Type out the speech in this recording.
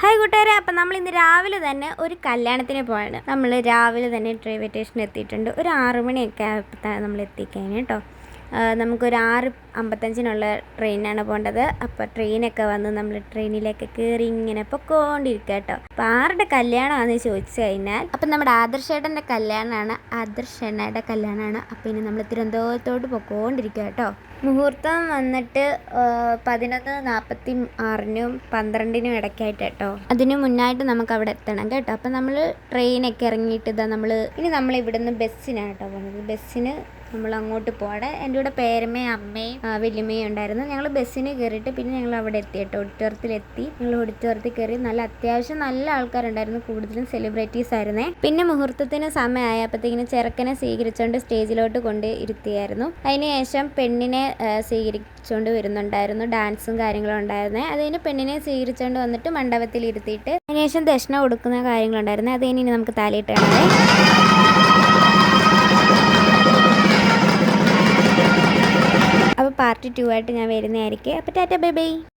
Hi കൂട്ടുകാരെ, അപ്പം നമ്മൾ ഇന്ന് രാവിലെ തന്നെ ഒരു കല്യാണത്തിന് പോവാണ്. നമ്മൾ രാവിലെ തന്നെ റെയിൽവേ സ്റ്റേഷനിൽ എത്തിയിട്ടുണ്ട്. ഒരു 6 മണിയൊക്കെ ആയപ്പോഴത്താണ് നമ്മൾ എത്തിക്കഴിഞ്ഞു കേട്ടോ. നമുക്കൊരു 6:55 ട്രെയിനാണ് പോകേണ്ടത്. അപ്പോൾ ട്രെയിനൊക്കെ വന്ന് നമ്മൾ ട്രെയിനിലേക്ക് കയറി ഇങ്ങനെ പൊക്കോണ്ടിരിക്കുക കേട്ടോ. അപ്പോൾ ആരുടെ കല്യാണമാണെന്ന് ചോദിച്ചു കഴിഞ്ഞാൽ അപ്പം നമ്മുടെ ആദർശേട്ടൻ്റെ കല്യാണമാണ്, ആദർശേട്ടൻ്റെ കല്യാണമാണ്. അപ്പോൾ ഇനി നമ്മൾ തിരുവനന്തപുരത്തോട്ട് പൊക്കോണ്ടിരിക്കുക കേട്ടോ. മുഹൂർത്തം വന്നിട്ട് 11:46-നും 12-നും ഇടയ്ക്കായിട്ട് കേട്ടോ. അതിന് മുന്നായിട്ട് നമുക്ക് അവിടെ എത്തണം കേട്ടോ. അപ്പം നമ്മൾ ട്രെയിനൊക്കെ ഇറങ്ങിയിട്ട് നമ്മൾ ഇവിടുന്ന് ബസ്സിനാണ് കേട്ടോ പോകുന്നത്. ബസ്സിന് നമ്മൾ അങ്ങോട്ട് പോകടെ. എൻ്റെ കൂടെ പേരമ്മയും അമ്മയും വലിയമ്മയും ഉണ്ടായിരുന്നു. ഞങ്ങൾ ബസ്സിന് കയറിയിട്ട് പിന്നെ ഞങ്ങൾ അവിടെ എത്തി കേട്ടോ. ഓഡിറ്റോറിയത്തിലെത്തി. ഞങ്ങൾ ഓഡിറ്റോറിയത്തിൽ കയറി. അത്യാവശ്യം നല്ല ആൾക്കാരുണ്ടായിരുന്നു, കൂടുതലും സെലിബ്രിറ്റീസ് ആയിരുന്നേ. പിന്നെ മുഹൂർത്തത്തിന് സമയമായപ്പോഴത്തേക്കിന് ചെറുക്കനെ സ്വീകരിച്ചുകൊണ്ട് സ്റ്റേജിലോട്ട് കൊണ്ട് ഇരുത്തിയായിരുന്നു. അതിനുശേഷം പെണ്ണിനെ സ്വീകരിച്ചുകൊണ്ട് വരുന്നുണ്ടായിരുന്നു. ഡാൻസും കാര്യങ്ങളും ഉണ്ടായിരുന്നേ. അതിന് പെണ്ണിനെ സ്വീകരിച്ചുകൊണ്ട് വന്നിട്ട് മണ്ഡപത്തിൽ ഇരുത്തിയിട്ട് അതിനുശേഷം ദക്ഷിണ കൊടുക്കുന്ന കാര്യങ്ങളുണ്ടായിരുന്നു. അതിന് നമുക്ക് താലിയിട്ട് കാണാതെ. അപ്പോൾ പാർട്ട് 2 ആയിട്ട് ഞാൻ വരുന്നതായിരിക്കും. അപ്പോൾ ടാറ്റ ബൈ ബൈ.